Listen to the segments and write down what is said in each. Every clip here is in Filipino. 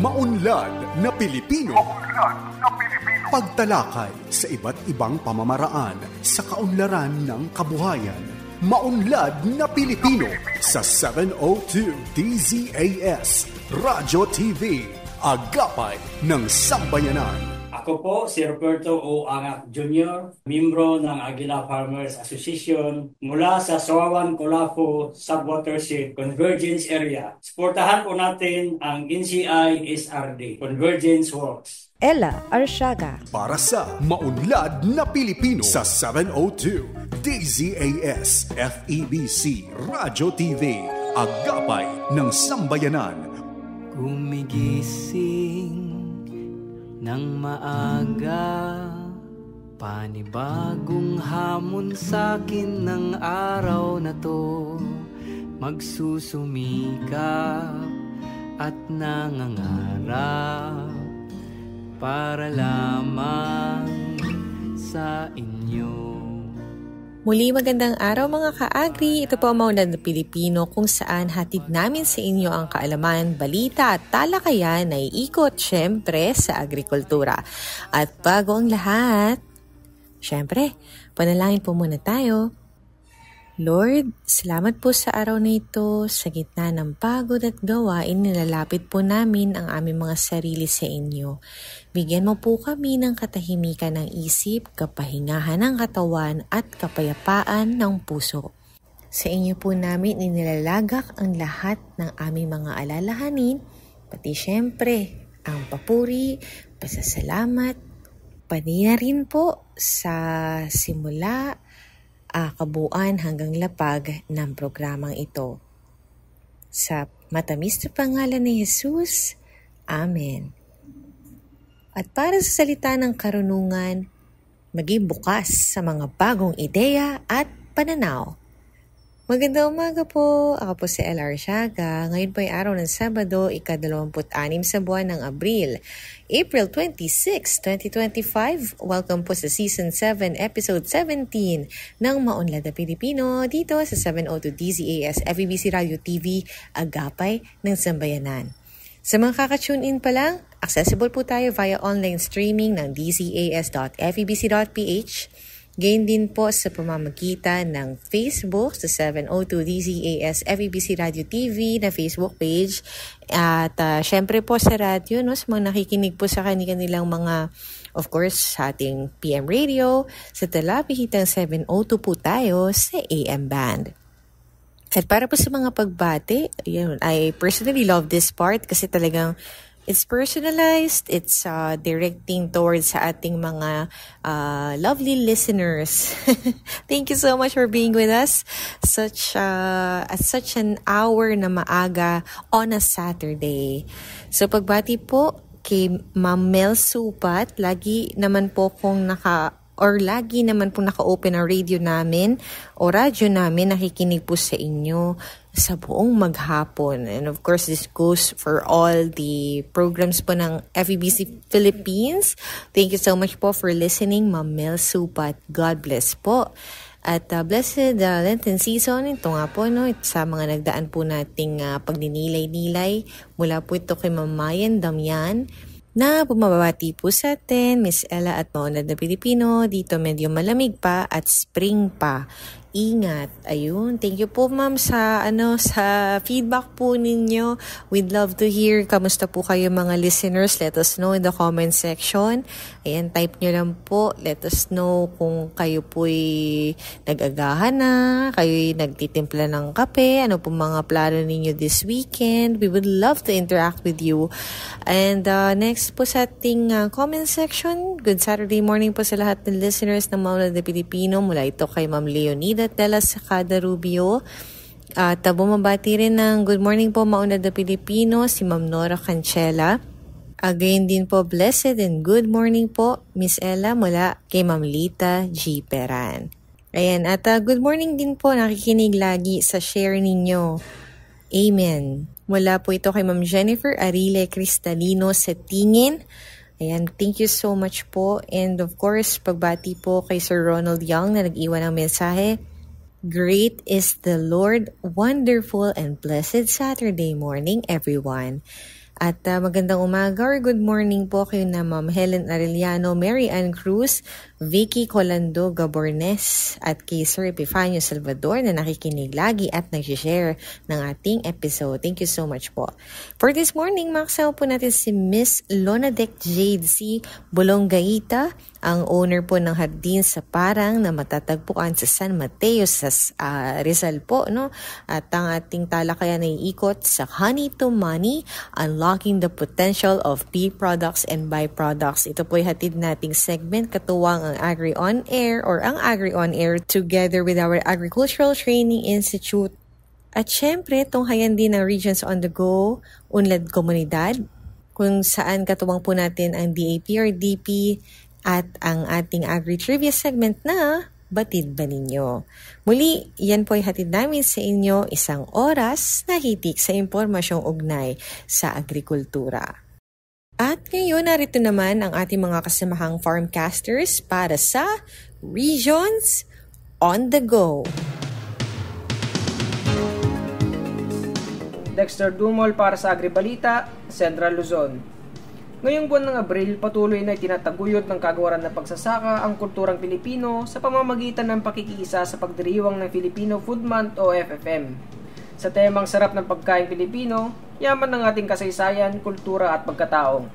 Maunlad na Pilipino. Pagtalakay sa iba't ibang pamamaraan sa kaunlaran ng kabuhayan. Maunlad na Pilipino sa 702 DZAS Radyo TV, Agapay ng Sambayanan. Ako po si Roberto O. Angak Jr., miyembro ng Aguila Farmers Association mula sa Sawawan, Colafo, Subwatershed Convergence Area. Suportahan po natin ang NCI SRD, Convergence Works. Ella Arshaga. Para sa Maunlad na Pilipino sa 702 DZAS FEBC Radyo TV, Agapay ng Sambayanan. Gumigising nang maaga, panibagong hamon sa'kin ng araw na to. Magsusumikap at nangangarap para lamang sa inyo. Muli magandang araw mga ka-agri. Ito po ang Maunlad na Pilipino kung saan hatid namin sa inyo ang kaalaman, balita at talakayan na iikot syempre sa agrikultura. At bago ang lahat, syempre, panalangin po muna tayo. Lord, salamat po sa araw na ito. Sa gitna ng pagod at gawain, nilalapit po namin ang aming mga sarili sa inyo. Bigyan mo po kami ng katahimikan ng isip, kapahingahan ng katawan at kapayapaan ng puso. Sa inyo po namin inilalagak ang lahat ng aming mga alalahanin, pati syempre ang papuri, pasasalamat, pati na rin po sa simula, kabuuan hanggang lapag ng programang ito. Sa matamis na pangalan ni Jesus, Amen. At para sa salita ng karunungan, maging bukas sa mga bagong ideya at pananaw. Magandang umaga po. Ako po si Ella Arshaga. Ngayon po ay araw ng Sabado, ika-26 sa buwan ng Abril. April 26, 2025. Welcome po sa Season 7, Episode 17 ng Maunlad na Pilipino dito sa 702 DZAS FEBC Radio TV, Agapay ng Sambayanan. Sa mga kakatune in pa lang, accessible po tayo via online streaming ng dzas.febc.ph. Gayon din po sa pamamagitan ng Facebook sa 702 DZAS FEBC Radio TV na Facebook page. At syempre po sa radio, no, sa mga nakikinig po sa kanilang mga, of course, sa ating PM radio, sa talapihitang 702 po tayo sa AM band. At para po sa mga pagbati, yun, I personally love this part kasi talagang it's personalized, it's directing towards sa ating mga lovely listeners. Thank you so much for being with us at such an hour na maaga on a Saturday. So pagbati po kay Ma'am Mel Supat, lagi naman po lagi naman po naka-open ang radio namin o radyo namin, nakikinig po sa inyo sa buong maghapon. And of course, this goes for all the programs po ng FEBC Philippines. Thank you so much po for listening, Ma'am Mel Supat. God bless po. At blessed Lenten season, ito nga po, no, sa mga nagdaan po nating pagninilay-nilay. Mula po ito kay Ma'am Mayan Damian, na bumabati po sa atin, Miss Ella at Maunlad na Pilipino. Dito medyo malamig pa at spring pa. Ingat. Ayun. Thank you po ma'am sa feedback po ninyo. We'd love to hear kamusta po kayo mga listeners. Let us know in the comment section. Ayan, type nyo lang po. Let us know kung kayo po'y nag-agahan na, kayo'y nagtitimpla ng kape, ano po mga plano ninyo this weekend. We would love to interact with you. And next po sa ating comment section, good Saturday morning po sa lahat ng listeners ng Maunlad na Pilipino. Mula ito kay Ma'am Leonida Tela Sacada Rubio. At bumabati rin ng good morning po Maunlad na Pilipino si Ma'am Nora Cancela. Again din po blessed and good morning po Miss Ella mula kay Ma'am Lita G. Peran. Ayan, at good morning din po, nakikinig lagi sa share ninyo. Amen. Mula po ito kay Ma'am Jennifer Arile Cristalino sa Tingin. Ayan, thank you so much po. And of course, pagbati po kay Sir Ronald Young na nag-iwan ng mensahe. Great is the Lord, wonderful and blessed Saturday morning, everyone. At magandang umaga or good morning po kayo na Ma'am Helen Arellano, Mary Ann Cruz, Vicky Colando Gabornes at kay Sir Epifanio Salvador na nakikinig lagi at nag-share ng ating episode. Thank you so much po. For this morning, makasama po natin si Miss Lonadec Jade C. Bolongaita, ang owner po ng Hardin sa Parang na matatagpuan sa San Mateo sa Rizal po, no? At ang ating talakayan ay ikot sa Honey to Money, Unlocking the Potential of Bee Products and Byproducts. Ito po ay hatid nating segment katuwang ang Agri On Air or ang Agri On Air together with our Agricultural Training Institute. At syempre, tunghayan din ng Regions on the Go, Unlad Komunidad, kung saan katuwang po natin ang DAPRDP at ang ating Agri-Trivia segment na Batid ba Ninyo? Muli, yan po ay hatid namin sa inyo isang oras na hitik sa impormasyong ugnay sa agrikultura. At ngayon, narito naman ang ating mga kasamahang farmcasters para sa Regions on the Go. Dexter Dumol para sa Agribalita, Central Luzon. Ngayong buwan ng Abril, patuloy na itinataguyod ng kagawaran ng pagsasaka ang kulturang Pilipino sa pamamagitan ng pakikiisa sa pagdiriwang ng Filipino Food Month o FFM. Sa temang sarap ng pagkain Pilipino, yaman ng ating kasaysayan, kultura at pagkatao.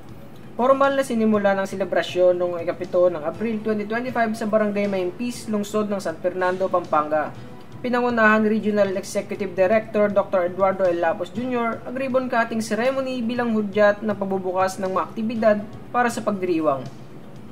Formal na sinimula ng selebrasyon noong 7 ng Abril 2025 sa Barangay Maimpis, lungsod ng San Fernando, Pampanga. Pinangunahan Regional Executive Director Dr. Eduardo L. Lapos Jr. ang ribbon cutting ceremony bilang hudyat ng pagbubukas ng mga aktibidad para sa pagdiriwang.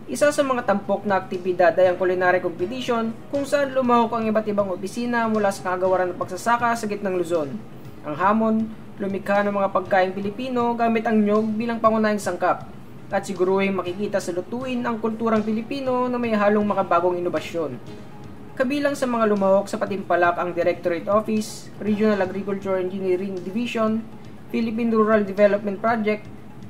Isa sa mga tampok na aktibidad ay ang culinary competition kung saan lumahok ang iba't ibang opisina mula sa kagawaran ng pagsasaka sa gitnang Luzon. Ang hamon, lumikha ng mga pagkaing Pilipino gamit ang nyog bilang pangunahing sangkap at siguruhing makikita sa lutuin ang kulturang Pilipino na may halong makabagong inobasyon. Kabilang sa mga lumahok sa patimpalak ang Directorate Office, Regional Agriculture Engineering Division, Philippine Rural Development Project,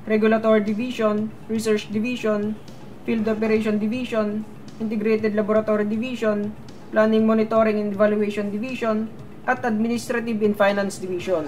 Regulatory Division, Research Division, Field Operation Division, Integrated Laboratory Division, Planning Monitoring and Evaluation Division, at Administrative and Finance Division.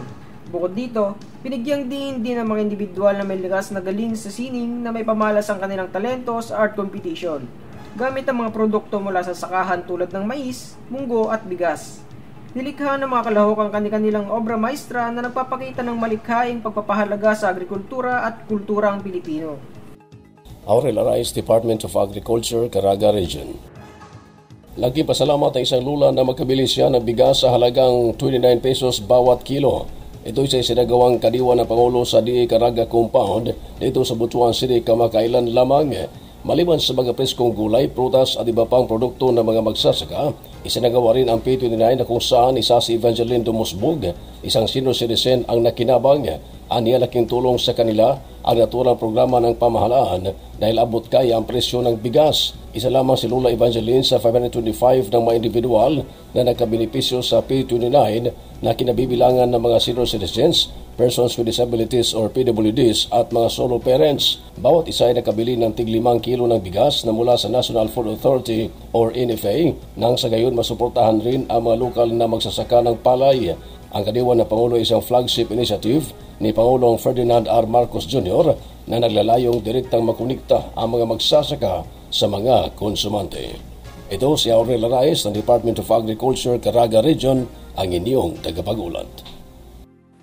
Bukod dito, binigyang diin din ang mga individual na may likas na galing sa sining na may pamalas ang kanilang talento sa art competition, gamit ang mga produkto mula sa sakahan tulad ng mais, munggo at bigas. Nilikha ng mga kalahok ang kanilang obra maestra na nagpapakita ng malikhaing pagpapahalaga sa agrikultura at kulturang Pilipino. Aurel Arais, Department of Agriculture, Caraga Region. Laging pasalamat ang isang lula na magkabili siya ng bigas sa halagang 29 pesos bawat kilo. Ito ay sinagawang kadiwa ng Pangulo sa DA Caraga Compound dito sa Butuan City kamakailan lamang. Maliban sa mga preskong gulay, prutas at iba pang produkto ng mga magsasaka, isinagawa rin ang P29 na kung saan isa si Evangeline Dumusbog, isang senior citizen ang nakinabang. Aniya laking tulong sa kanila ang naturang programa ng pamahalaan dahil abot kaya ang presyo ng bigas. Isa lamang si Lula Evangeline sa 525 ng mga individual na nagkabenepisyo sa P29 na kinabibilangan ng mga senior citizens, persons with disabilities or PWDs at mga solo parents. Bawat isa ay nakabili ng tig 5 kilo ng bigas na mula sa National Food Authority or NFA nang sa gayon masuportahan rin ang mga lokal na magsasaka ng palay. Ang kadiwa na Pangulo ay isang flagship initiative ni Pangulong Ferdinand R. Marcos Jr. na naglalayong direktang makunikta ang mga magsasaka sa mga konsumante. Ito si Aurel Arais ng Department of Agriculture, Caraga Region, ang inyong tagapag-ulat.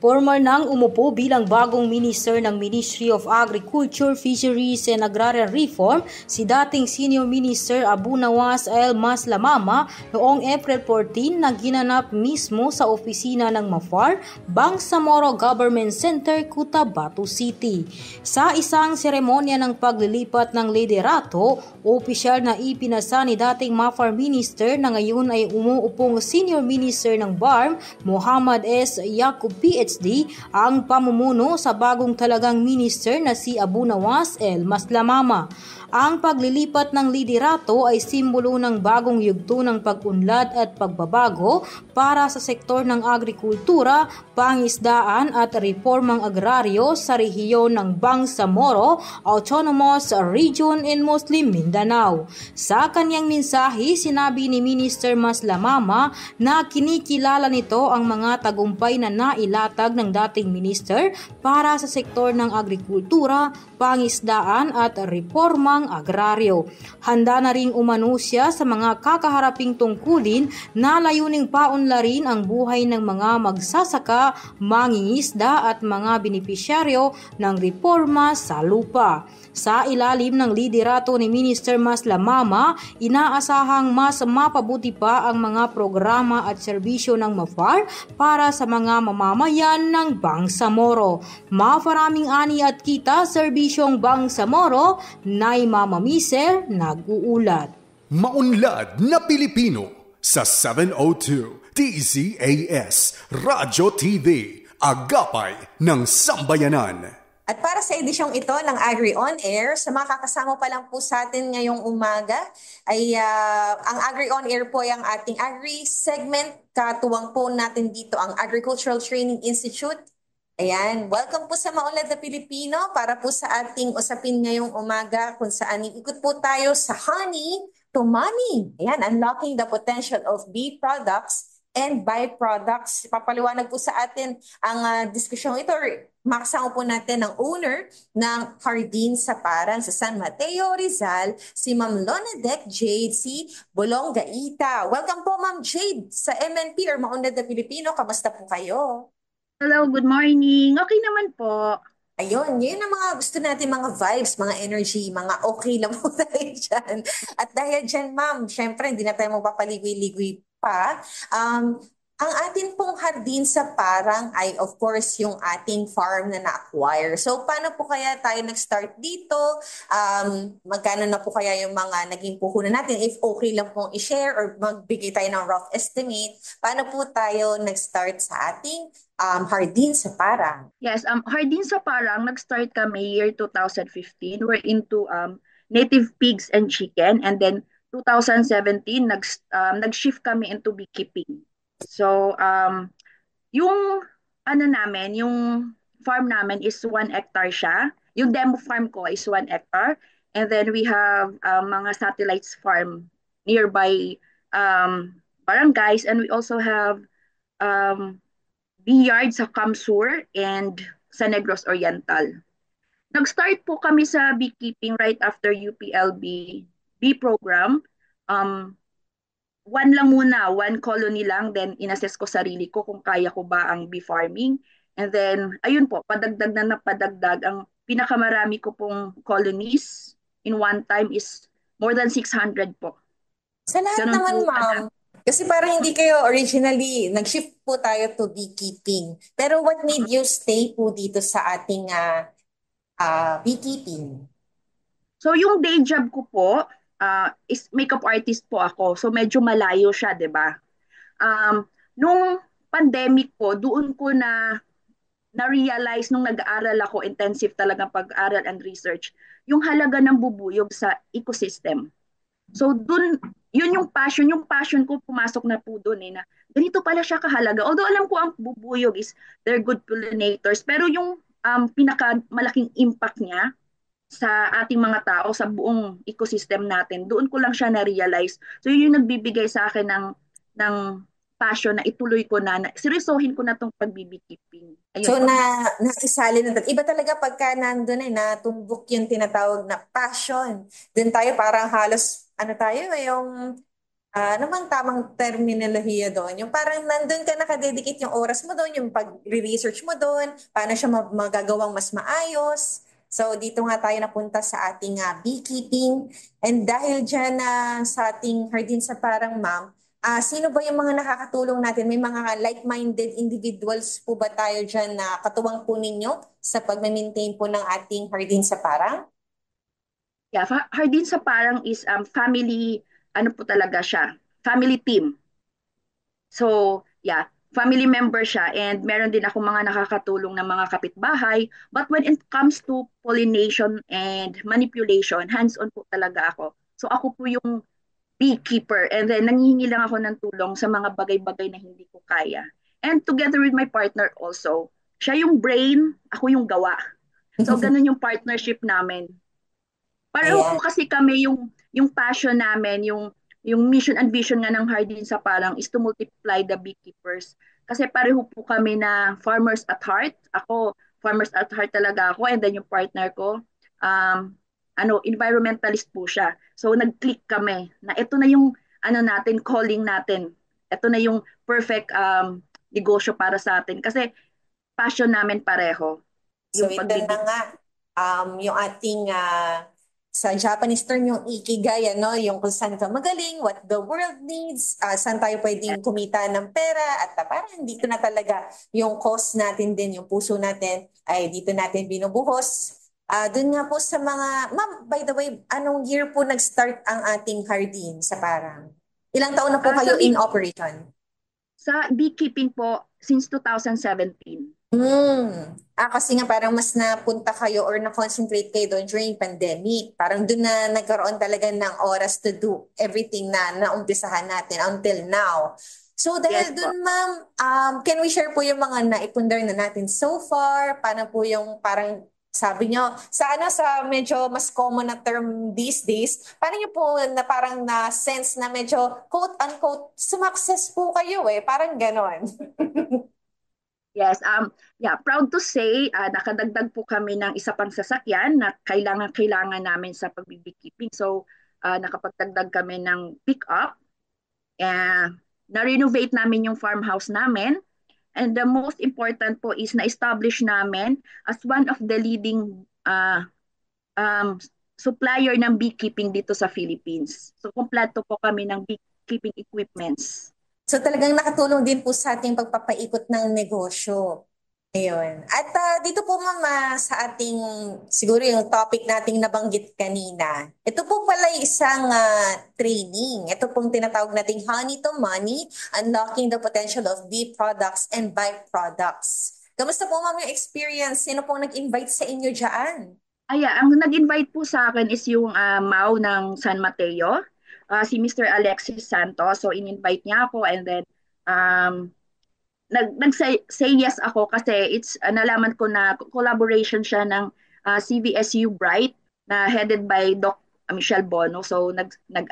Formal nang umupo bilang bagong minister ng Ministry of Agriculture, Fisheries and Agrarian Reform si dating Senior Minister Abu Nawas L. Maslamama noong April 14 na ginanap mismo sa opisina ng MAFAR, Bangsamoro Government Center, Cotabato City. Sa isang seremonya ng paglilipat ng liderato, opisyal na ipinasa ni dating MAFAR Minister na ngayon ay umuupong Senior Minister ng BARM, Muhammad S. Yaqub PhD, ang pamumuno sa bagong talagang minister na si Abu Nawas L. Maslamama. Ang paglilipat ng liderato ay simbolo ng bagong yugto ng pag-unlad at pagbabago para sa sektor ng agrikultura, pangisdaan at reformang agraryo sa rehiyon ng Bangsamoro, Autonomous Region in Muslim Mindanao. Sa kanyang mensahe, sinabi ni Minister Maslamama na kinikilala nito ang mga tagumpay na nailata ipinatag ng dating minister para sa sektor ng agrikultura, pangisdaan at reformang agraryo. Handa na ring umano siya sa mga kakaharaping tungkulin na layuning paunlarin ang buhay ng mga magsasaka, mangingisda at mga benepisyaryo ng reforma sa lupa. Sa ilalim ng liderato ni Minister Maslamama, inaasahang mas mapabuti pa ang mga programa at serbisyo ng MAFAR para sa mga mamamayan ng Bangsamoro. Mafaraming ani at kita, serbisyong Bangsamoro, Nay Mama Miser, nag-uulat. Maunlad na Pilipino sa 702 DZAS Radyo TV, Agapay ng Sambayanan. At para sa edisyong ito ng Agri On Air, sa mga kakasama pa lang po sa atin ngayong umaga, ay ang Agri On Air po ay ang ating Agri segment. Katuwang po natin dito ang Agricultural Training Institute. Ayan, welcome po sa Maunlad na Pilipino para po sa ating usapin ngayong umaga kung saan ikot po tayo sa honey to money. Ayan, unlocking the potential of bee products and byproducts. Papaliwanag po sa atin ang diskusyong ito. Makasama po natin ang owner ng Hardin sa Parang sa San Mateo, Rizal, si Ma'am Lonadec Jade, si Bolongaita. Welcome po Ma'am Jade sa MNP or Maunlad na Pilipino. Kamusta po kayo? Hello, good morning. Okay naman po. Ayun, yun ang mga gusto natin, mga vibes, mga energy, mga okay lang po tayo dyan. At dahil dyan, ma'am, syempre hindi na tayo magpapaligoy-ligoy pa. Ang atin pong hardin sa Parang ay of course yung ating farm na na-acquire. So paano po kaya tayo nag-start dito? Magkano na po kaya yung mga naging puhunan natin? If okay lang pong i-share or magbigay tayo ng rough estimate, paano po tayo nag-start sa ating hardin sa Parang? Yes, hardin sa Parang, nag-start kami year 2015. We're into native pigs and chicken, and then 2017 nag-shift kami into beekeeping. So, yung yung farm namin is 1 hectare siya. Yung demo farm ko is 1 hectare. And then we have mga satellites farm nearby barangays. And we also have bee yard sa Kamsur and sa Negros Oriental. Nag-start po kami sa beekeeping right after UPLB bee program. One colony lang, then inassess ko sarili ko kung kaya ko ba ang bee farming. And then, ayun po, padagdag na napadagdag. Ang pinakamarami ko pong colonies in one time is more than 600 po. Sa lahat Ganun naman, po, ma'am. Kasi parang hindi kayo originally, nag-shift po tayo to beekeeping. Pero what made you stay po dito sa ating beekeeping? So, yung day job ko po, is makeup artist po ako. So medyo malayo siya, 'di ba? Nung pandemic po, doon ko na-realize nung nag-aaral ako, intensive talaga pag-aaral and research, yung halaga ng bubuyog sa ecosystem. So doon, yun yung passion ko pumasok na po doon na ganito pala siya kahalaga. Although alam ko ang bubuyog is they're good pollinators, pero yung pinaka-malaking impact niya sa ating mga tao, sa buong ecosystem natin, doon ko lang siya na-realize. So yun yung nagbibigay sa akin ng passion na ituloy ko seryosohin ko na itong pagbibikeeping. So naisali na. Iba talaga pagka nandun natumbok yung tinatawag na passion. Doon tayo parang halos, yung ano bang tamang terminolohiya doon? Yung parang nandun ka nakadedicate yung oras mo doon, yung pag-research mo doon, paano siya magagawang mas maayos. So dito nga tayo napunta sa ating beekeeping. And dahil dyan sa ating hardin sa Parang, ma'am, sino ba yung mga nakakatulong natin? May mga like-minded individuals po ba tayo dyan na katuwang po ninyo sa pag-maintain po ng ating hardin sa Parang? Yeah, hardin sa Parang is family, po talaga siya? Family team. So, yeah. Family member siya, and meron din ako mga nakakatulong na mga kapitbahay. But when it comes to pollination and manipulation, hands-on po talaga ako. So ako po yung beekeeper, and then nanghihingi lang ako ng tulong sa mga bagay-bagay na hindi ko kaya. And together with my partner also, siya yung brain, ako yung gawa. So ganun yung partnership namin. Pareho po kasi kami yung passion namin, yung mission and vision nga ng Hardin sa Parang is to multiply the beekeepers. Kasi pareho po kami na farmers at heart. Ako, farmers at heart talaga ako, and then yung partner ko, environmentalist po siya. So nag-click kami na ito na yung calling natin. Ito na yung perfect negosyo para sa atin kasi passion namin pareho. So ito na nga, yung ating sa Japanese term yung ikigai, yung kung saan ka magaling, what the world needs, saan tayo pwedeng kumita ng pera, at parang dito na talaga yung cause natin din, yung puso natin ay dito natin binubuhos. Doon nga po sa mga, ma'am, by the way, anong year po nag-start ang ating Hardin sa Parang? Ilang taon na po kayo in operation? Sa beekeeping po, since 2017. Kasi nga parang mas napunta kayo or na-concentrate kayo doon during pandemic. Parang doon na nagkaroon talaga ng oras to do everything na naumpisahan natin until now. So dahil doon, ma'am, can we share po yung mga naipundar na natin so far? Paano po yung parang sabi nyo, sa medyo mas common na term these days, paano nyo po na parang na-sense na medyo quote-unquote success po kayo parang ganon? Yes, proud to say, nakadagdag po kami ng isa pang sasakyan na kailangan namin sa pagbibeekeeping. So, nakapagdagdag kami ng pick-up. Na-renovate namin yung farmhouse namin. And the most important po is na-establish namin as one of the leading supplier ng beekeeping dito sa Philippines. So, kompleto po kami ng beekeeping equipments. So talagang nakatulong din po sa ating pagpapaikot ng negosyo. Ayun. At dito po mama sa ating, siguro yung topic nating nabanggit kanina. Ito po pala isang training. Ito pong tinatawag nating Honey to Money, Unlocking the Potential of Bee Products and Byproducts. Kamusta po ma'am yung experience? Sino pong nag-invite sa inyo dyan? Ang nag-invite po sa akin is yung MAU ng San Mateo. Si Mr. Alexis Santos. So in-invite niya ako, and then nag-say yes ako kasi nalaman ko na collaboration siya ng CVSU Bright na headed by Doc Michelle Bono. So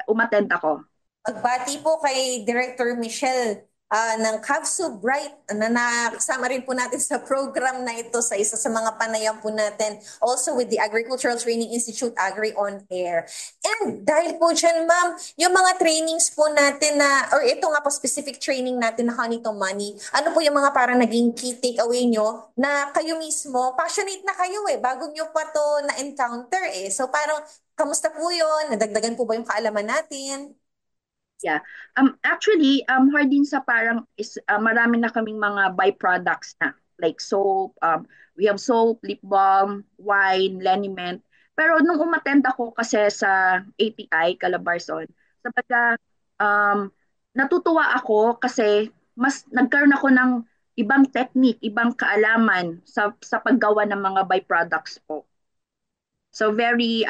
umattend ako. Pagbati po kay Director Michelle ng CAVSU Bright na nakasama rin po natin sa program na ito sa isa sa mga panayam po natin. Also with the Agricultural Training Institute, Agri On Air. And dahil po dyan, ma'am, yung mga trainings po natin or ito nga po specific training natin na Honey to Money, ano po yung mga parang naging key takeaway nyo na kayo mismo, passionate na kayo bago nyo pa to na-encounter So parang, kamusta po yun? Nadagdagan po ba yung kaalaman natin? Yeah. Actually, Hardin sa Parang is marami na kaming mga byproducts na. Like soap, we have soap, lip balm, wine, liniment. Pero nung umattend ako kasi sa ATI, Calabarzon, sabaga, natutuwa ako kasi mas nagkaroon ako ng ibang technique, ibang kaalaman sa paggawa ng mga byproducts po. So very,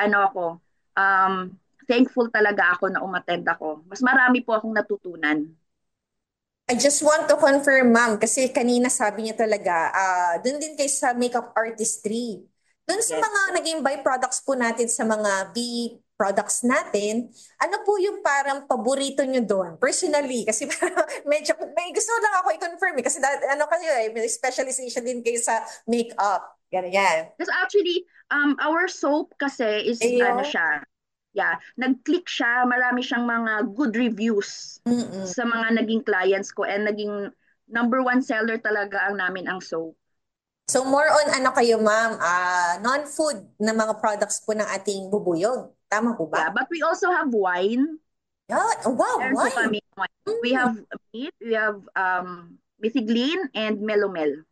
thankful talaga ako na umattend ako. Mas marami po akong natutunan. I just want to confirm, ma'am, kasi kanina sabi niya talaga, dun din kayo sa makeup artistry. Dun sa mga naging byproducts po natin sa mga bee products natin, ano po yung parang paborito nyo doon? Personally, kasi medyo, may gusto lang ako i-confirm kasi may specialization din kayo sa makeup. Ganyan. Because actually, our soap kasi is siya. Yeah, nag-click siya, marami siyang mga good reviews sa mga naging clients ko, and naging number 1 seller talaga namin ang soap. So more on kayo ma'am, non-food na mga products po ng ating bubuyog. Tama po ba? Yeah, but we also have wine. Wow, wine. We have meat, we have methigline and melomel.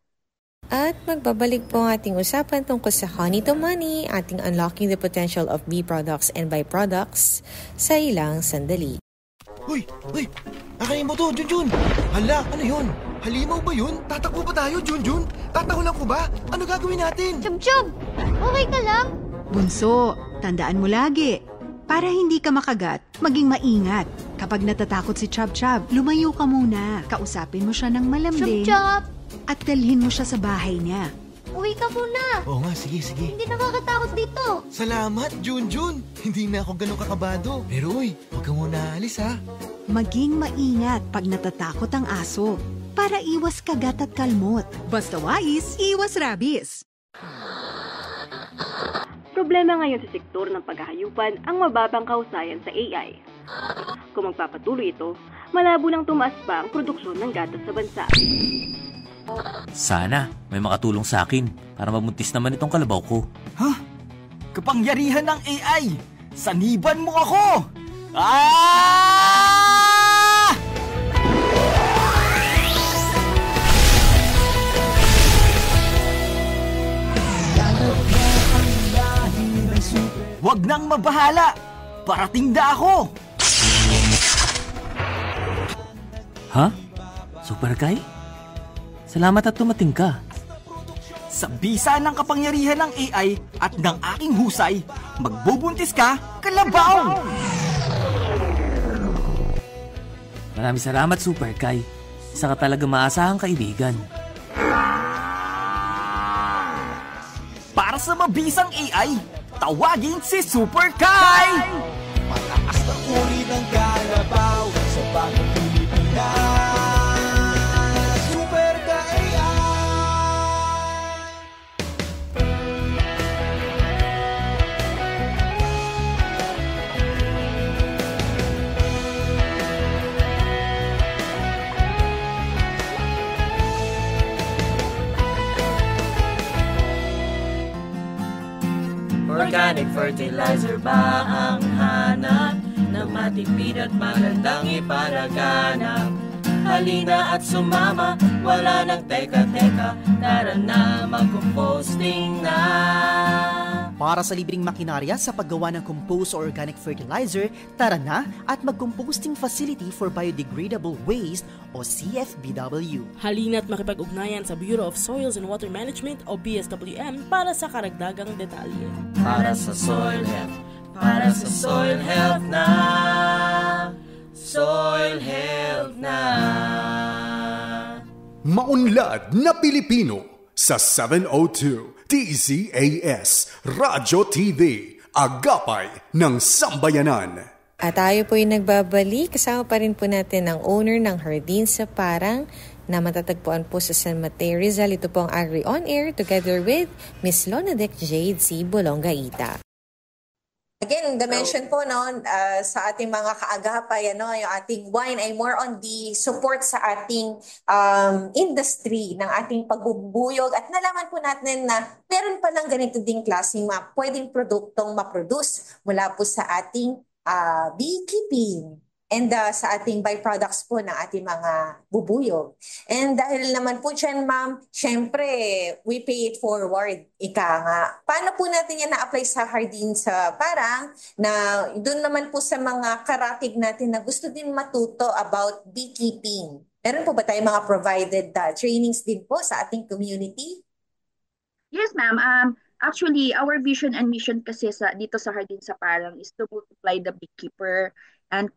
At magbabalik po ang ating usapan tungkol sa Honey to Money, ating unlocking the potential of bee products and byproducts sa ilang sandali. Uy! Akayin mo to, Junjun! Hala, ano yun? Halimaw ba yun? Tatakbo ba tayo, Junjun? Tatahulan ko ba? Ano gagawin natin? Chub! Okay ka lang? Bunso, tandaan mo lagi. Para hindi ka makagat, maging maingat. Kapag natatakot si Chub, lumayo ka muna. Kausapin mo siya ng malambing. Chub! At dalhin mo siya sa bahay niya. Uwi ka muna. Oo nga, sige. Hindi nakakatakot dito. Salamat, Junjun. Hindi na ako ganun kakabado. Pero huwag ka muna alis ha. Maging maingat pag natatakot ang aso. para iwas kagat at kalmot. Basta wais, iwas rabies. Problema ngayon sa sektor ng paghahayupan ang mababang kahusayan sa AI. Kung magpapatuloy ito, malabo nang tumaas pa ang produksyon ng gatas sa bansa. Sana may makatulong sa akin para mabuntis naman itong kalabaw ko. Ha? Kapangyarihan ng AI! Saniban mo ako! Ah! Huwag nang mabahala! Parating na ako! Ha? Super Kai? Salamat at tumating ka. Sa bisa ng kapangyarihan ng AI at ng aking husay, magbubuntis ka, kalabaw! Maraming salamat, Super Kai. Isa ka talaga maasahang kaibigan. Para sa mabisang AI, tawagin si Super Kai! Malakas na uri ng kalabaw sa bagong Pilipinas. Super Kai Organic fertilizer ba ang hanap na matipid at magandang ipalaganap? Halina at sumama, wala nang teka-teka, tara na mag-composting na. Para sa libreng makinarya sa paggawa ng compost or organic fertilizer, tara na at mag-composting facility for biodegradable waste o CFBW. Halina't makipag-ugnayan sa Bureau of Soils and Water Management o BSWM para sa karagdagang detalye. Para sa soil health, para sa soil health na. Soil health na. Maunlad na Pilipino sa 702 DZAS Radyo TV, Agapay ng Sambayanan. At tayo po yung nagbabalik. Kasama pa rin po natin ang owner ng Hardin sa Parang na matatagpuan po sa San Mateo, Rizal. Ito po ang Agri On Air together with Miss Lonadec Jade C. Bolongaita. Again, the mention po sa ating mga kaagapay, yung ating wine ay more on the support sa ating industry ng ating pagbubuyog at nalaman po natin na meron palang ganito ding klaseng pwedeng produktong maproduce mula po sa ating beekeeping and sa ating byproducts po ng ating mga bubuyog. And dahil naman po dyan, ma'am, syempre, we pay it forward. Ika nga. Paano po natin yan na-apply sa Hardin sa Parang na doon naman po sa mga karakig natin na gusto din matuto about beekeeping? Meron po ba tayong mga provided trainings din po sa ating community? Yes, ma'am. Actually, our vision and mission kasi dito sa Hardin sa Parang is to multiply the beekeeper and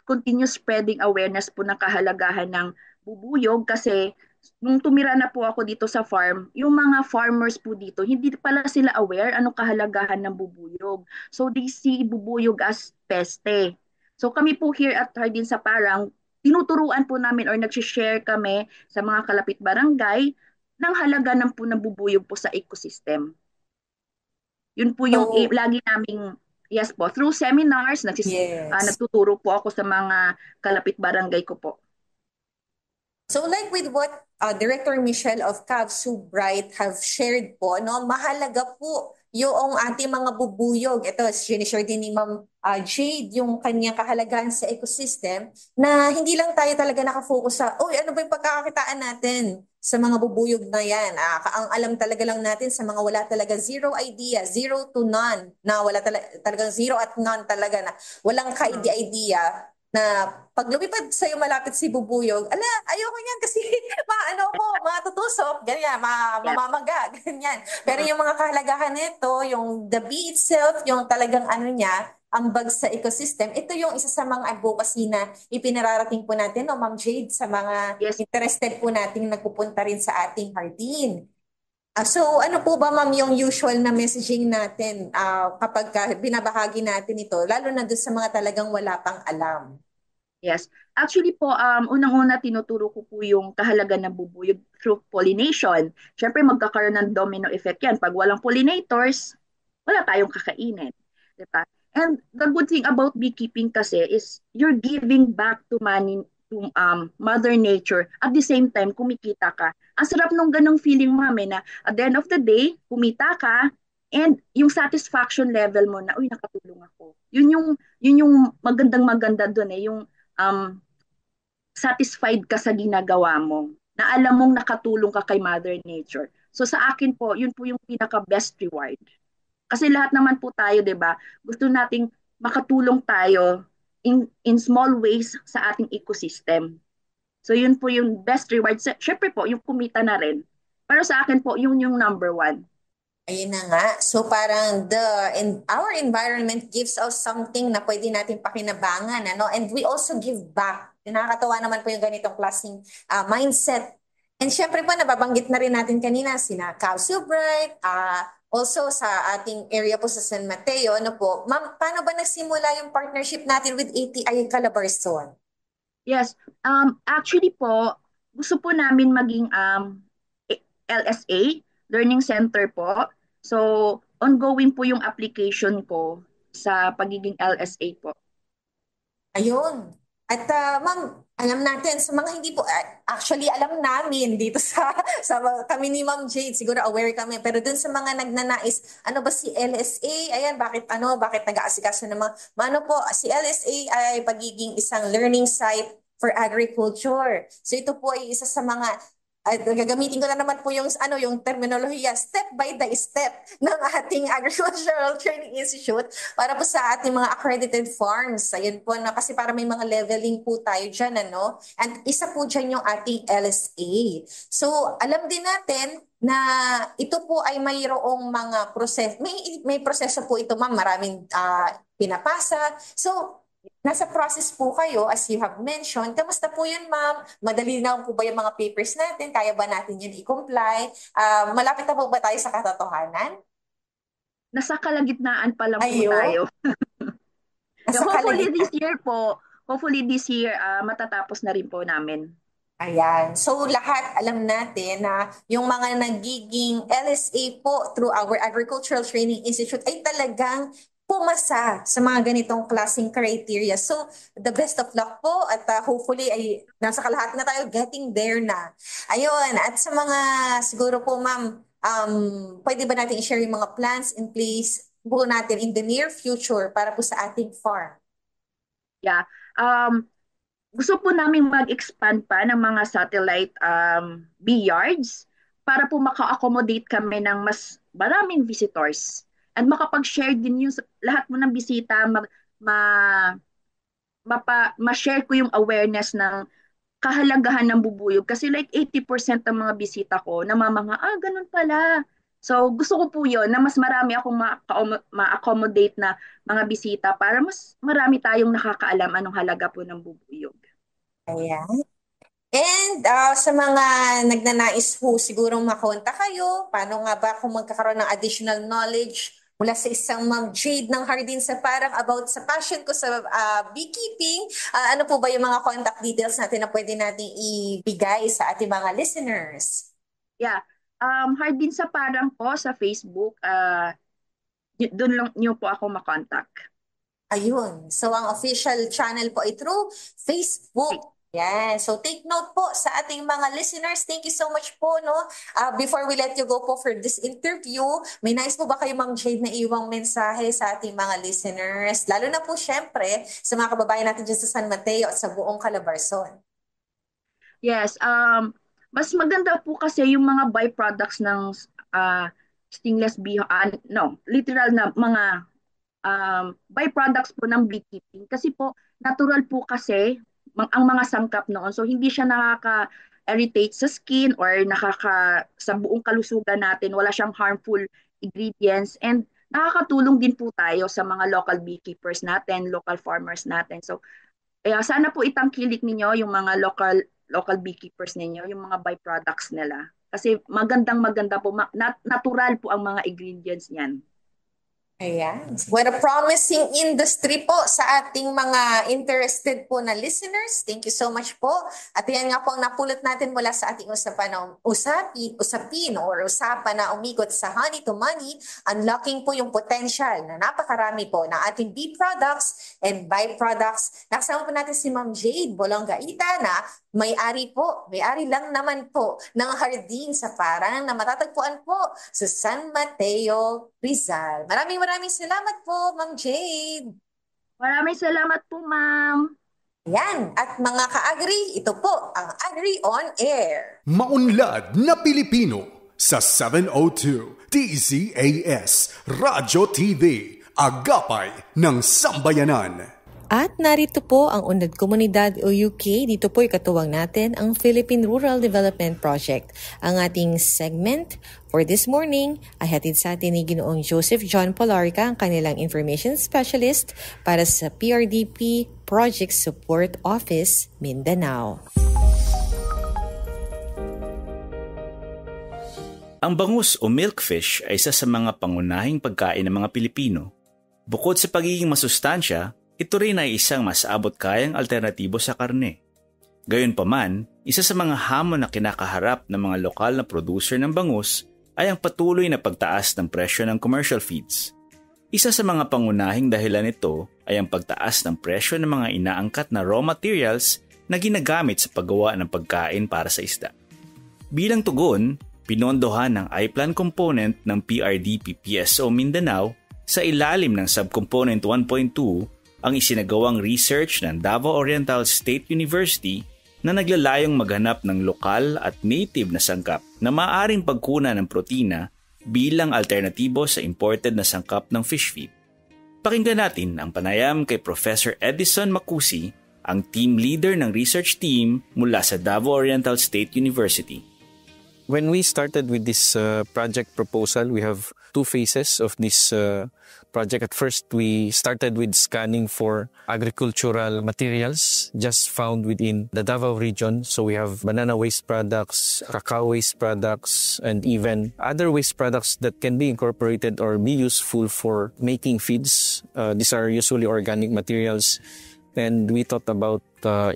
continue spreading awareness po ng kahalagahan ng bubuyog kasi nung tumira na po ako dito sa farm, yung mga farmers po dito, hindi pala sila aware anong kahalagahan ng bubuyog. So they see bubuyog as peste. So kami po here at Hardin sa Parang, tinuturuan po namin or nag-share kami sa mga kalapit barangay ng halaga ng po ng bubuyog po sa ecosystem. Yun po yung lagi naming yes po, through seminars, nagtuturo po ako sa mga kalapit barangay ko po. So like with what Director Michelle of Cav Subright have shared po, mahalaga po yung ating mga bubuyog. Ito, sinishare din ni Ma'am Jade yung kanyang kahalagahan sa ecosystem na hindi lang tayo talaga nakafocus sa, ano ba yung pagkakakitaan natin sa mga bubuyog na yan. Ang alam talaga lang natin sa mga wala talaga zero idea, zero to none, na wala talagang zero at none talaga na walang ka-idea na pag lumipad sa'yo malapit si bubuyog, ayoko yan kasi matutusok, ganyan, mamamaga, ganyan. Pero yung mga kahalagahan nito, yung the bee itself, yung talagang ambag sa ecosystem, ito yung isa sa mga advocacy na ipinararating po natin, Ma'am Jade, sa mga interested po nating nagpupunta rin sa ating Hardin. So ano po ba, ma'am, yung usual na messaging natin kapag binabahagi natin ito, lalo na doon sa mga talagang wala pang alam? Yes. Actually po, unang-una tinuturo ko po yung kahalagan ng bubuyog through pollination. Siyempre magkakaroon ng domino effect yan. Pag walang pollinators, wala tayong kakainin. Diba? And the good thing about beekeeping kasi is you're giving back to money to Mother Nature. At the same time, kumikita ka. Ang sarap nung ganong feeling, mami, na at the end of the day, kumita ka, and yung satisfaction level mo na, uy, nakatulong ako. Yun yung magandang-maganda doon yung satisfied ka sa ginagawa mo, na alam mong nakatulong ka kay Mother Nature. So sa akin po, yun po yung pinaka-best reward. Kasi lahat naman po tayo, 'di ba? Gusto nating makatulong tayo in small ways sa ating ecosystem. So yun po yung best reward. Syempre po, yung kumita na rin. Pero sa akin po, yun yung number one. Ayun na nga. So parang our environment gives us something na pwede natin pakinabangan. Ano? And we also give back. Nakakatawa naman po yung ganitong klaseng mindset. And syempre po, nababanggit na rin natin kanina sina Calcio Bright, also sa ating area po sa San Mateo. Ano po, ma'am, paano ba nagsimula yung partnership natin with ATI Calabarzon? Yes. Actually po, gusto po namin maging LSA, Learning Center po. So, ongoing po yung application ko sa pagiging LSA po. Ayun. At ma'am, alam natin, sa mga hindi po, actually alam namin dito sa kami ni Ma'am Jade, siguro aware kami, pero dun sa mga nagnanais, ano ba si LSA? Ayan, bakit nag-aasikaso ng mga, ano po, si LSA ay pagiging isang learning site for agriculture. So ito po ay isa sa mga gagamitin ko na naman po yung terminolohiya step by the step ng ating Agricultural Training Institute para po sa ating mga accredited farms. Ayun po, kasi para may mga leveling po tayo dyan, ano? And isa po dyan yung ating LSA. So, alam din natin na ito po ay mayroong mga may proseso po ito, ma'am, maraming pinapasa. So, nasa process po kayo, as you have mentioned. Kamusta po yun, ma'am? Madali na po ba yung mga papers natin? Kaya ba natin yun i-comply? Malapit na po ba tayo sa katotohanan? Nasa kalagitnaan pa lang po tayo. Hopefully this year, matatapos na rin po namin. Ayan. So lahat alam natin na yung mga nagiging LSA po through our Agricultural Training Institute ay talagang pumasa sa mga ganitong klaseng criteria. So, the best of luck po at hopefully ay nasa kalahati na tayo, getting there na. Ayun, at sa mga siguro po ma'am, pwede ba natin i-share yung mga plans in place po natin in the near future para po sa ating farm? Yeah. Gusto po namin mag-expand pa ng mga satellite bee yards para po maka-accommodate kami ng mas maraming visitors. And makapag-share din yung lahat mo ng bisita, ma-share ko yung awareness ng kahalagahan ng bubuyog. Kasi like 80% ng mga bisita ko, namamanga, ganun pala. So gusto ko po yun, na mas marami akong ma-accommodate na mga bisita para mas marami tayong nakakaalam anong halaga po ng bubuyog. Ayan. And sa mga nagnanais po sigurong makontak kayo, paano nga ba kung magkakaroon ng additional knowledge mula sa isang Ma'am Jade ng Hardin sa parang about sa passion ko sa beekeeping, ano po ba yung mga contact details natin na pwede natin ibigay sa ating mga listeners? Yeah, Hardin sa parang po sa Facebook, doon lang niyo po ako makontak. Ayun, so ang official channel po ay through Facebook. Yan. So take note po sa ating mga listeners. Thank you so much po, no? Before we let you go po for this interview, may nais po ba kayo, Ma'am Jade, na iwang mensahe sa ating mga listeners? Lalo na po, syempre, sa mga kababayan natin dyan sa San Mateo at sa buong Calabarzon. Yes. Mas maganda po kasi yung mga byproducts ng stingless bee, literal na mga byproducts po ng beekeeping. Kasi po, natural po kasi ang mga sangkap noon. So hindi siya nakaka-irritate sa skin or sa buong kalusugan natin. Wala siyang harmful ingredients and nakakatulong din po tayo sa mga local beekeepers natin, local farmers natin. So sana po itangkilik ninyo yung mga local beekeepers ninyo, yung mga byproducts nila. Kasi maganda po, natural po ang mga ingredients niyan. Ayan. What a promising industry po sa ating mga interested po na listeners. Thank you so much po. At yan nga po ang napulot natin mula sa ating usapan na umigot sa Honey to Money, unlocking po yung potential na napakarami po ng ating bee products and byproducts. Nakasama po natin si Ma'am Jade Bolongaita na may-ari lang naman po ng hardin sa Parang na matatagpuan po sa San Mateo, Rizal. Maraming salamat po, Ma'am Jade. Maraming salamat po, Ma'am. Yan. At mga ka-agri, ito po ang Agri On Air. Maunlad na Pilipino sa 702 DZAS Radyo TV. Agapay ng Sambayanan. At narito po ang Unad Komunidad o UK. Dito po ikatuwang natin ang Philippine Rural Development Project. Ang ating segment for this morning ay hatid sa atin ni Ginoong Joseph John Polarica, ang kanilang Information Specialist para sa PRDP Project Support Office, Mindanao. Ang bangus o milkfish ay isa sa mga pangunahing pagkain ng mga Pilipino. Bukod sa pagiging masustansya, ito rin ay isang mas abot-kayang alternatibo sa karne. Gayunpaman, isa sa mga hamon na kinakaharap ng mga lokal na producer ng bangus ay ang patuloy na pagtaas ng presyo ng commercial feeds. Isa sa mga pangunahing dahilan nito ay ang pagtaas ng presyo ng mga inaangkat na raw materials na ginagamit sa paggawa ng pagkain para sa isda. Bilang tugon, pinondohan ng I-Plan component ng PRDP PSO Mindanao sa ilalim ng Subcomponent 1.2 ang isinagawang research ng Davao Oriental State University na naglalayong maghanap ng lokal at native na sangkap na maaaring pagkunan ng protina bilang alternatibo sa imported na sangkap ng fish feed. Pakinggan natin ang panayam kay Professor Edison Macusi, ang team leader ng research team mula sa Davao Oriental State University. When we started with this project proposal, we have two phases of this project. At first, we started with scanning for agricultural materials just found within the Davao region. So we have banana waste products, cacao waste products, and even other waste products that can be incorporated or be useful for making feeds. These are usually organic materials. And we thought about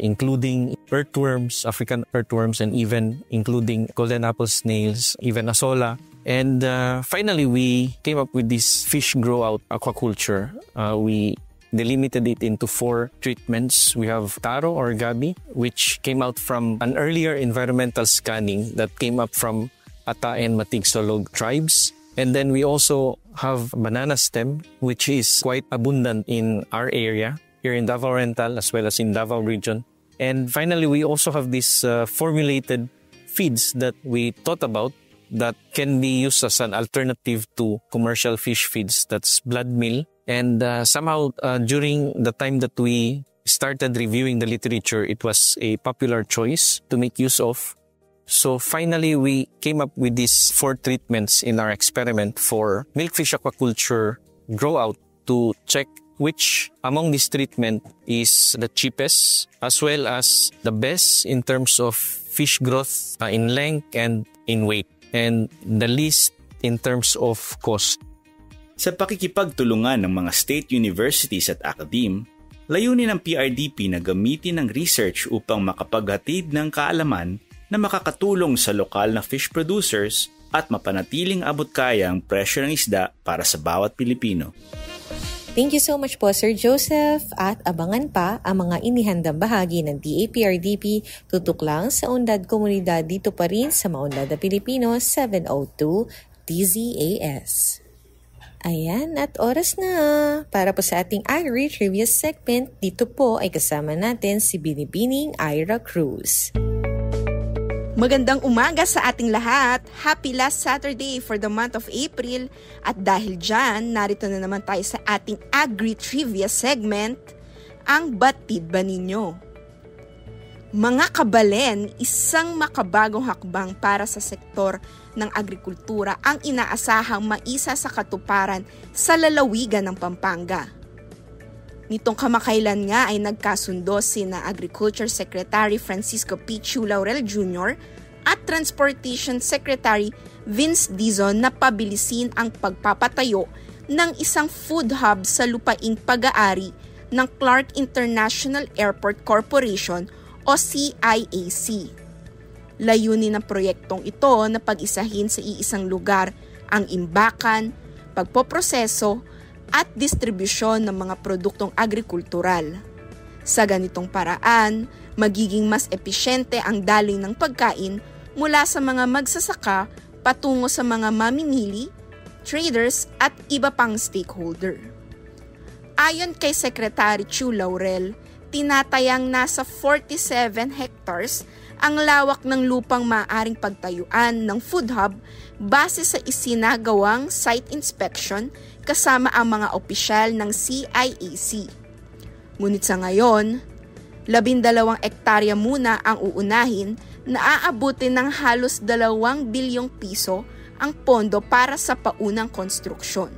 including earthworms, African earthworms, and even including golden apple snails, even asola. And finally, we came up with this fish grow-out aquaculture. We delimited it into 4 treatments. We have taro or gabi, which came out from an earlier environmental scanning that came up from Ata and Matigsolog tribes. And then we also have banana stem, which is quite abundant in our area, here in Davao Oriental as well as in Davao region. And finally, we also have these formulated feeds that we thought about that can be used as an alternative to commercial fish feeds, that's blood meal. And somehow, during the time that we started reviewing the literature, it was a popular choice to make use of. So finally, we came up with these 4 treatments in our experiment for milkfish aquaculture grow-out to check which among this treatment is the cheapest as well as the best in terms of fish growth in length and in weight, and the least in terms of cost. Sa pakikipagtulungan ng mga state universities at academe, layunin ng PRDP na gamitin ang research upang makapaghatid ng kaalaman na makakatulong sa lokal na fish producers at mapanatiling abot-kaya ang presyo ng isda para sa bawat Pilipino. Thank you so much po, Sir Joseph. At abangan pa ang mga inihandang bahagi ng DAPRDP tutok lang sa Undad Komunidad dito pa rin sa Maunlad na Pilipino 702 DZAS. Ayan, at oras na para po sa ating Agri Trivia segment. Dito po ay kasama natin si Binibining Ira Cruz. Magandang umaga sa ating lahat. Happy last Saturday for the month of April. At dahil dyan, narito na naman tayo sa ating Agri-Trivia segment, ang Batid Ba Ninyo? Mga kabalen, isang makabagong hakbang para sa sektor ng agrikultura ang inaasahang maisa sa katuparan sa lalawigan ng Pampanga. Nitong kamakailan nga ay nagkasundo sina Agriculture Secretary Francisco P. Chu Laurel Jr. at Transportation Secretary Vince Dizon na pabilisin ang pagpapatayo ng isang food hub sa lupaing pag-aari ng Clark International Airport Corporation o CIAC. Layunin ng proyektong ito na pag-isahin sa iisang lugar ang imbakan, pagpoproseso at distribusyon ng mga produktong agrikultural. Sa ganitong paraan, magiging mas episyente ang daling ng pagkain mula sa mga magsasaka patungo sa mga mamimili, traders at iba pang stakeholder. Ayon kay Secretary Chu Laurel, tinatayang nasa 47 hectares ang lawak ng lupang maaaring pagtayuan ng food hub base sa isinagawang site inspection kasama ang mga opisyal ng CIAC. Ngunit sa ngayon, 12 hektarya muna ang uunahin na aabutin ng halos 2 bilyong piso ang pondo para sa paunang konstruksyon.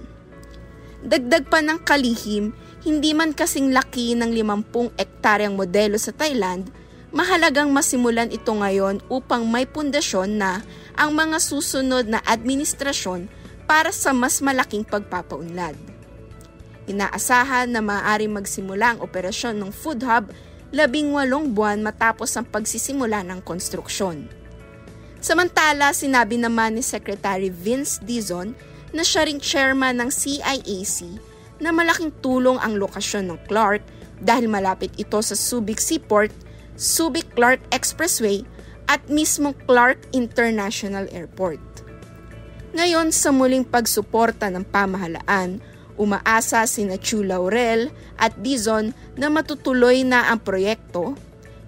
Dagdag pa ng kalihim, hindi man kasing laki ng 50 hektaryang modelo sa Thailand, mahalagang masimulan ito ngayon upang may pundasyon na ang mga susunod na administrasyon para sa mas malaking pagpapaunlad. Inaasahan na maaaring magsimula ang operasyon ng food hub 18 buwan matapos ang pagsisimula ng konstruksyon. Samantala, sinabi naman ni Secretary Vince Dizon na siya ring chairman ng CIAC na malaking tulong ang lokasyon ng Clark dahil malapit ito sa Subic Seaport, Subic-Clark Expressway at mismong Clark International Airport. Ngayon sa muling pagsuporta ng pamahalaan, umaasa sina Chu Laurel at Dizon na matutuloy na ang proyekto,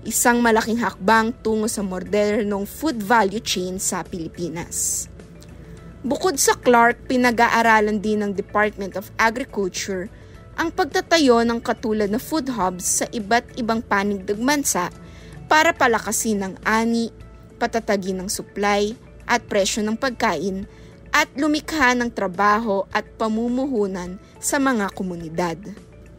isang malaking hakbang tungo sa modernong food value chain sa Pilipinas. Bukod sa Clark, pinag-aaralan din ng Department of Agriculture ang pagtatayo ng katulad na food hubs sa iba't ibang panig ng bansa para palakasin ang ani, patatagin ng supply at presyo ng pagkain at lumikha ng trabaho at pamumuhunan sa mga komunidad.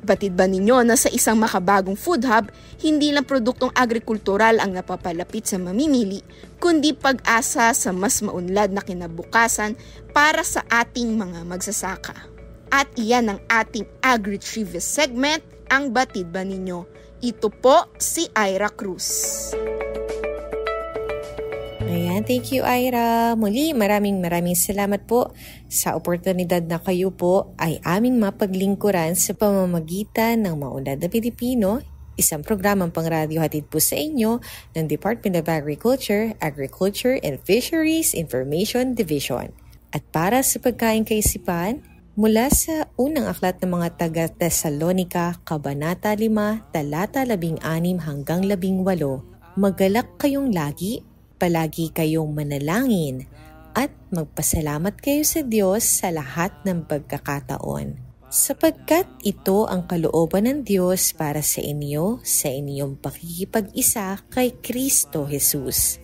Batid ba ninyo na sa isang makabagong food hub, hindi lang produktong agrikultural ang napapalapit sa mamimili, kundi pag-asa sa mas maunlad na kinabukasan para sa ating mga magsasaka. At iyan ang ating Agri-Trivia segment, ang Batid ba ninyo? Ito po si Ira Cruz. Ayan, thank you Ira. Muli, maraming salamat po sa oportunidad na kayo po ay aming mapaglingkuran sa pamamagitan ng Maunlad na Pilipino, isang programang pangradyo hatid po sa inyo ng Department of Agriculture, Agriculture and Fisheries Information Division. At para sa pagkain kaisipan, mula sa unang aklat ng mga taga-Thessalonica, Kabanata 5, talata 16 hanggang 18, magalak kayong lagi, palagi kayong manalangin, at magpasalamat kayo sa Diyos sa lahat ng pagkakataon. Sapagkat ito ang kalooban ng Diyos para sa inyo sa inyong pakikipag-isa kay Kristo Jesus.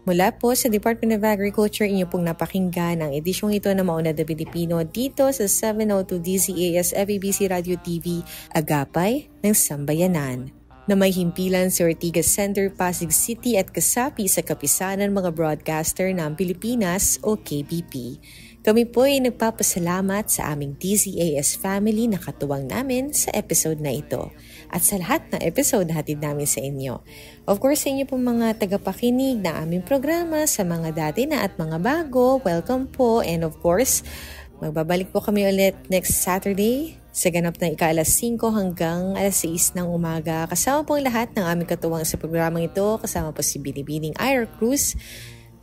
Mula po sa Department of Agriculture, inyo pong napakinggan ang edisyong ito na Maunlad na Pilipino dito sa 702 DZAS FEBC Radio TV, Agapay ng Sambayanan, na may himpilan sa Ortigas Center, Pasig City at kasapi sa Kapisanan mga Broadcaster ng Pilipinas o KBP. Kami po ay nagpapasalamat sa aming DZAS family na katuwang namin sa episode na ito at sa lahat ng episode na hatid namin sa inyo. Of course, sa inyo po mga tagapakinig na aming programa, sa mga dati na at mga bago, welcome po. And of course, magbabalik po kami ulit next Saturday sa ganap ng ika-alas 5 hanggang alas 6 ng umaga. Kasama po ang lahat ng aming katuwang sa programang ito. Kasama po si Binibining Ira Cruz.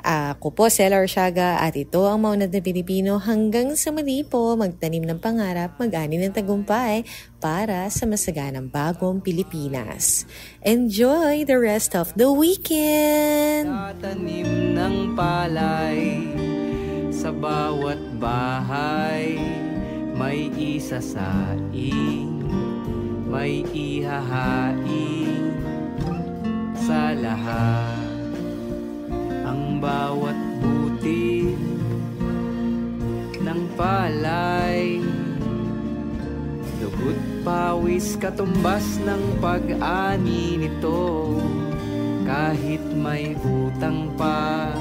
Ako po, Sela Orsiaga, at ito ang Maunlad na Pilipino. Hanggang sa muli po, magtanim ng pangarap, mag-ani ng tagumpay para sa masaganang bagong Pilipinas. Enjoy the rest of the weekend! Tatanim ng palay sa bawat bahay, may isasaing, may ihahain sa lahat. Ang bawat butil ng palay, dugo't pawis katumbas ng pag-ani nito. Kahit may utang pa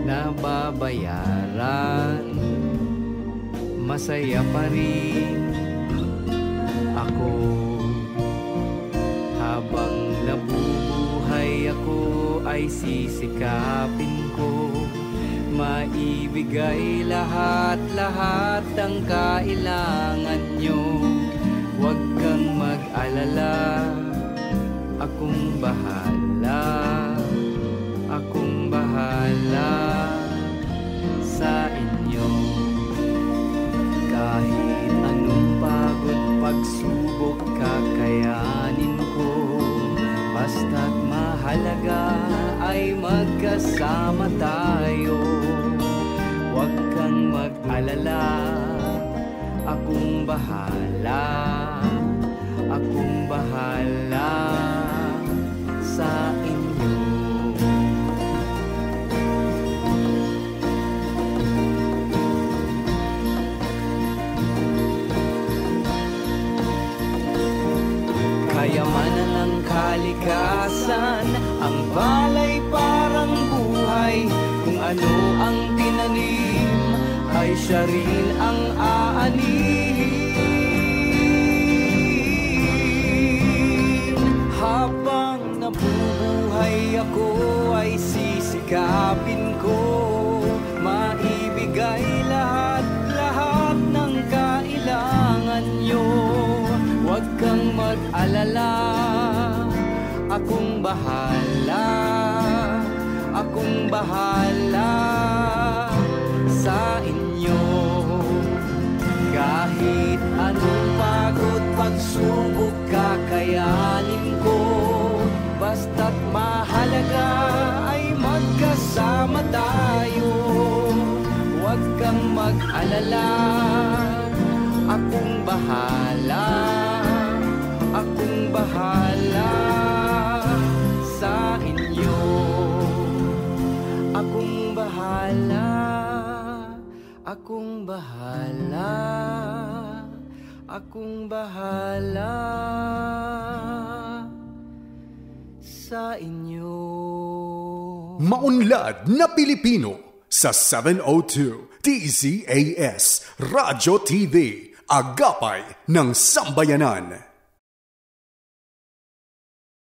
na babayaran, masaya pa rin ako. Habang nabubuhay ako ay sisikapin ko maibigay lahat-lahat ang kailangan nyo. Huwag kang mag-alala, akong bahala, akong bahala sa inyo. Kahit anong pagod, pagsubok, kakayanin ko. Basta't mahalaga ay magkasama tayo. Huwag kang mag-alala, akong bahala, akong bahala sa inyo. Kayamanan ng kalikasan, ang balay parang buhay. Kung ano ang tinanim, ay siya rin ang aanihin. Habang nabubuhay ako, ay sisikapin ko maibigay lahat-lahat ng kailangan nyo. Huwag kang mag-alala, akong bahala, akong bahala sa inyo. Kahit anong pagod, pagsubok, kakayanin ko. Basta't mahalaga ay magkasama tayo. Huwag kang mag-alala, akong bahala, akong bahala sa inyo. Akong bahala, akong bahala, akong bahala sa inyo. Maunlad na Pilipino sa 702 DZAS Radyo TV, Agapay ng Sambayanan.